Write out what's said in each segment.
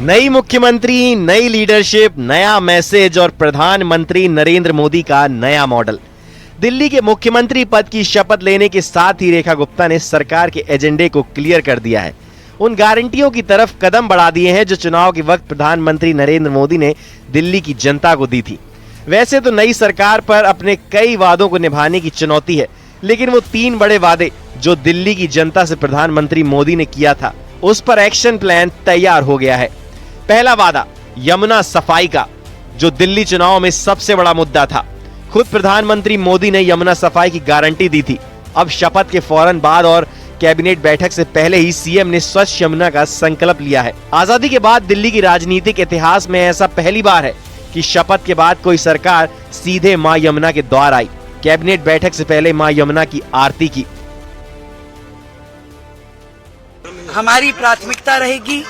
नई मुख्यमंत्री, नई लीडरशिप, नया मैसेज और प्रधानमंत्री नरेंद्र मोदी का नया मॉडल। दिल्ली के मुख्यमंत्री पद की शपथ लेने के साथ ही रेखा गुप्ता ने सरकार के एजेंडे को क्लियर कर दिया है। उन गारंटियों की तरफ कदम बढ़ा दिए हैं जो चुनाव के वक्त प्रधानमंत्री नरेंद्र मोदी ने दिल्ली की जनता को दी थी। वैसे तो नई सरकार पर अपने कई वादों को निभाने की चुनौती है, लेकिन वो 3 बड़े वादे जो दिल्ली की जनता से प्रधानमंत्री मोदी ने किया था, उस पर एक्शन प्लान तैयार हो गया है। पहला वादा यमुना सफाई का, जो दिल्ली चुनाव में सबसे बड़ा मुद्दा था। खुद प्रधानमंत्री मोदी ने यमुना सफाई की गारंटी दी थी। अब शपथ के फौरन बाद और कैबिनेट बैठक से पहले ही सीएम ने स्वच्छ यमुना का संकल्प लिया है। आजादी के बाद दिल्ली की राजनीतिक इतिहास में ऐसा पहली बार है कि शपथ के बाद कोई सरकार सीधे मां यमुना के द्वार आई। कैबिनेट बैठक से पहले मां यमुना की आरती की। हमारी प्राथमिकता रहेगी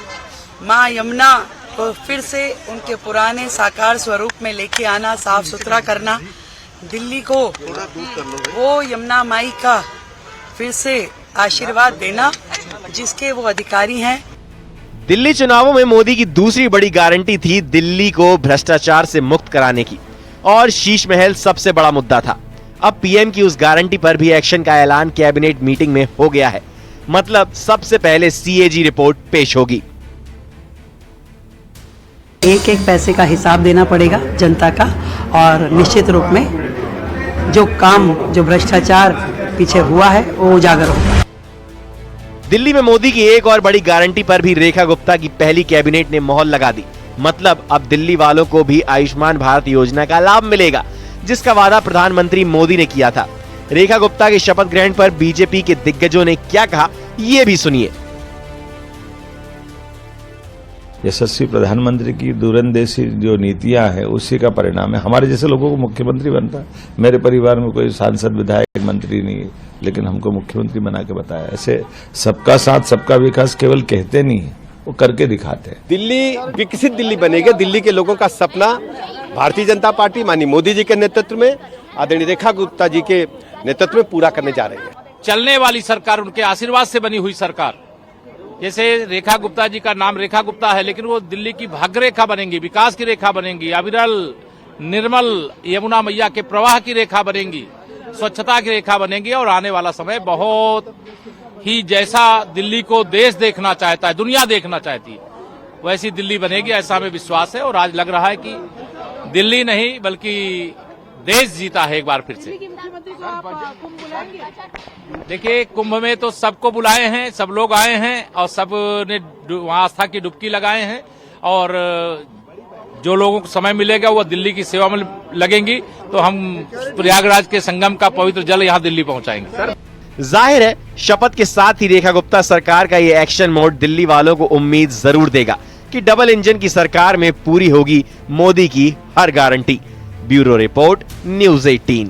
मां यमुना को फिर से उनके पुराने साकार स्वरूप में लेके आना, साफ सुथरा करना, दिल्ली को वो यमुना माई का फिर से आशीर्वाद देना जिसके वो अधिकारी हैं। दिल्ली चुनावों में मोदी की दूसरी बड़ी गारंटी थी दिल्ली को भ्रष्टाचार से मुक्त कराने की, और शीश महल सबसे बड़ा मुद्दा था। अब पीएम की उस गारंटी पर भी एक्शन का ऐलान कैबिनेट मीटिंग में हो गया है। मतलब सबसे पहले सीएजी रिपोर्ट पेश होगी। एक एक पैसे का हिसाब देना पड़ेगा जनता का, और निश्चित रूप में जो काम, जो भ्रष्टाचार पीछे हुआ है वो उजागर होगा। दिल्ली में मोदी की एक और बड़ी गारंटी पर भी रेखा गुप्ता की पहली कैबिनेट ने मोहर लगा दी। मतलब अब दिल्ली वालों को भी आयुष्मान भारत योजना का लाभ मिलेगा, जिसका वादा प्रधानमंत्री मोदी ने किया था। रेखा गुप्ता के शपथ ग्रहण पर बीजेपी के दिग्गजों ने क्या कहा, ये भी सुनिए। यशस्वी प्रधानमंत्री की दूरंदेशी जो नीतियां हैं उसी का परिणाम है। हमारे जैसे लोगों को मुख्यमंत्री बनता है। मेरे परिवार में कोई सांसद, विधायक, मंत्री नहीं है, लेकिन हमको मुख्यमंत्री बना के बताया। ऐसे सबका साथ सबका विकास केवल कहते नहीं है, वो करके दिखाते हैं। दिल्ली विकसित दिल्ली बनेगी। दिल्ली के लोगों का सपना भारतीय जनता पार्टी माननीय मोदी जी के नेतृत्व में, आदरणीय रेखा गुप्ता जी के नेतृत्व में पूरा करने जा रही है। चलने वाली सरकार, उनके आशीर्वाद से बनी हुई सरकार। जैसे रेखा गुप्ता जी का नाम रेखा गुप्ता है, लेकिन वो दिल्ली की भाग्य रेखा बनेंगी, विकास की रेखा बनेंगी, अविरल निर्मल यमुना मैया के प्रवाह की रेखा बनेंगी, स्वच्छता की रेखा बनेंगी। और आने वाला समय बहुत ही, जैसा दिल्ली को देश देखना चाहता है, दुनिया देखना चाहती है, वैसी दिल्ली बनेगी, ऐसा हमें विश्वास है। और आज लग रहा है कि दिल्ली नहीं बल्कि देश जीता है एक बार फिर से। देखिए, कुंभ में तो सबको बुलाए हैं, सब लोग आए हैं और सब ने वहां आस्था की डुबकी लगाए हैं। और जो लोगों को समय मिलेगा वो दिल्ली की सेवा में लगेंगी, तो हम प्रयागराज के संगम का पवित्र जल यहाँ दिल्ली पहुंचाएंगे। जाहिर है शपथ के साथ ही रेखा गुप्ता सरकार का ये एक्शन मोड दिल्ली वालों को उम्मीद जरूर देगा कि डबल इंजन की सरकार में पूरी होगी मोदी की हर गारंटी। Bureau report, news 18।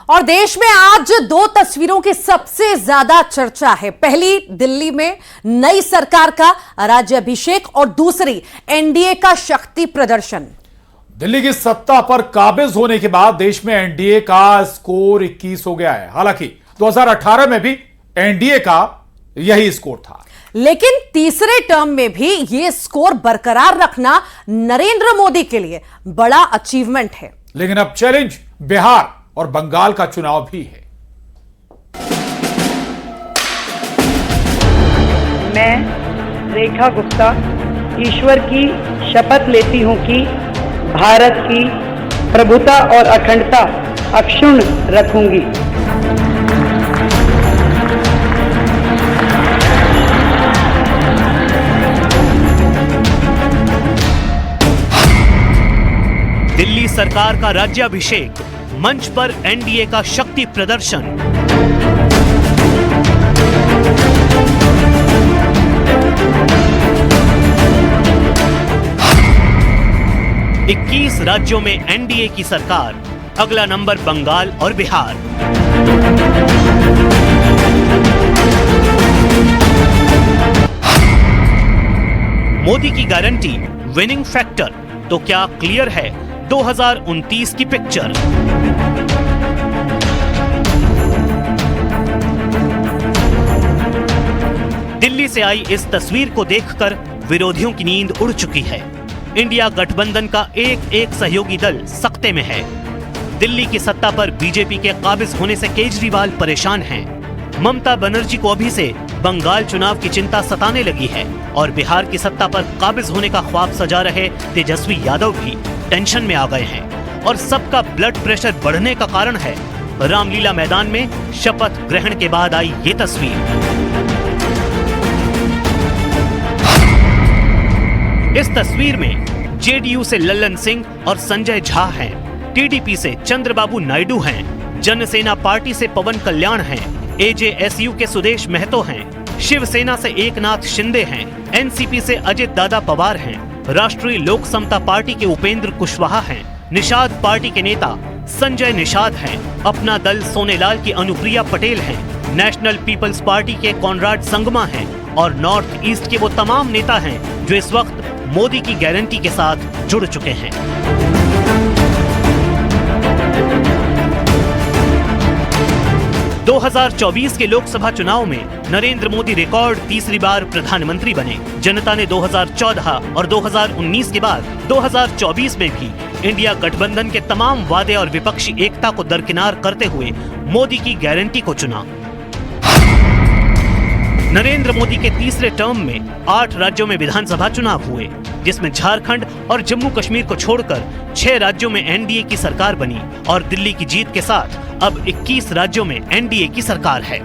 और देश में आज 2 तस्वीरों की सबसे ज्यादा चर्चा है। पहली, दिल्ली में नई सरकार का राज्याभिषेक, और दूसरी एनडीए का शक्ति प्रदर्शन। दिल्ली की सत्ता पर काबिज होने के बाद देश में एनडीए का स्कोर 21 हो गया है। हालांकि 2018 में भी एनडीए का यही स्कोर था, लेकिन तीसरे टर्म में भी यह स्कोर बरकरार रखना नरेंद्र मोदी के लिए बड़ा अचीवमेंट है। लेकिन अब चैलेंज बिहार और बंगाल का चुनाव भी है। मैं रेखा गुप्ता ईश्वर की शपथ लेती हूं कि भारत की प्रभुता और अखंडता अक्षुण्ण रखूंगी। दिल्ली सरकार का राज्याभिषेक, मंच पर एनडीए का शक्ति प्रदर्शन। इक्कीस राज्यों में एनडीए की सरकार, अगला नंबर बंगाल और बिहार। मोदी की गारंटी, विनिंग फैक्टर, तो क्या क्लियर है 2029 की पिक्चर? दिल्ली से आई इस तस्वीर को देखकर विरोधियों की नींद उड़ चुकी है। इंडिया गठबंधन का एक एक सहयोगी दल सख्ते में है। दिल्ली की सत्ता पर बीजेपी के काबिज होने से केजरीवाल परेशान हैं। ममता बनर्जी को अभी से बंगाल चुनाव की चिंता सताने लगी है और बिहार की सत्ता पर काबिज होने का ख्वाब सजा रहे तेजस्वी यादव भी टेंशन में आ गए हैं। और सबका ब्लड प्रेशर बढ़ने का कारण है रामलीला मैदान में शपथ ग्रहण के बाद आई ये तस्वीर। इस तस्वीर में जेडीयू से लल्लन सिंह और संजय झा हैं, टीडीपी से चंद्रबाबू नायडू हैं, जनसेना पार्टी से पवन कल्याण हैं, एजेएसयू के सुदेश महतो हैं, शिवसेना से एकनाथ शिंदे हैं, एनसीपी से अजित दादा पवार हैं, राष्ट्रीय लोक समता पार्टी के उपेंद्र कुशवाहा हैं, निषाद पार्टी के नेता संजय निषाद हैं, अपना दल सोनेलाल की अनुप्रिया पटेल हैं, नेशनल पीपल्स पार्टी के कॉनराड संगमा हैं और नॉर्थ ईस्ट के वो तमाम नेता हैं जो इस वक्त मोदी की गारंटी के साथ जुड़ चुके हैं। दो 2024 के लोकसभा चुनाव में नरेंद्र मोदी रिकॉर्ड तीसरी बार प्रधानमंत्री बने। जनता ने 2014 और 2019 के बाद 2024 में भी इंडिया गठबंधन के तमाम वादे और विपक्षी एकता को दरकिनार करते हुए मोदी की गारंटी को चुना। नरेंद्र मोदी के तीसरे टर्म में 8 राज्यों में विधानसभा चुनाव हुए, जिसमें झारखंड और जम्मू कश्मीर को छोड़कर 6 राज्यों में एनडीए की सरकार बनी और दिल्ली की जीत के साथ अब 21 राज्यों में एनडीए की सरकार है।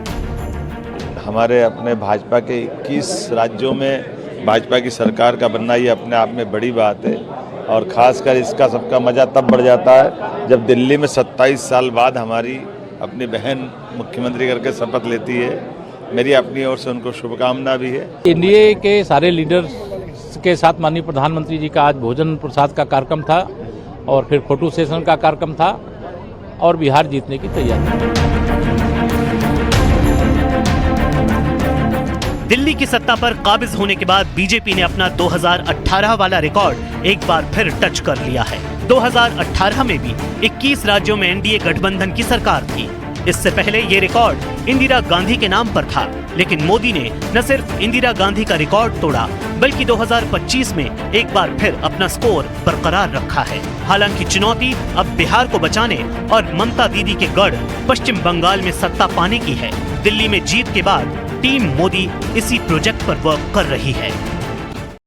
हमारे अपने भाजपा के 21 राज्यों में भाजपा की सरकार का बनना ये अपने आप में बड़ी बात है और खासकर इसका सबका मजा तब बढ़ जाता है जब दिल्ली में 27 साल बाद हमारी अपनी बहन मुख्यमंत्री करके शपथ लेती है। मेरी अपनी ओर से उनको शुभकामना भी है। एनडीए के सारे लीडर्स के साथ माननीय प्रधानमंत्री जी का आज भोजन प्रसाद का कार्यक्रम था और फिर फोटो सेशन का कार्यक्रम था और बिहार जीतने की तैयारी। दिल्ली की सत्ता पर काबिज होने के बाद बीजेपी ने अपना 2018 वाला रिकॉर्ड एक बार फिर टच कर लिया है। 2018 में भी 21 राज्यों में एनडीए गठबंधन की सरकार थी। इससे पहले ये रिकॉर्ड इंदिरा गांधी के नाम पर था, लेकिन मोदी ने न सिर्फ इंदिरा गांधी का रिकॉर्ड तोड़ा बल्कि 2025 में एक बार फिर अपना स्कोर बरकरार रखा है। हालांकि चुनौती अब बिहार को बचाने और ममता दीदी के गढ़ पश्चिम बंगाल में सत्ता पाने की है। दिल्ली में जीत के बाद टीम मोदी इसी प्रोजेक्ट पर वर्क कर रही है।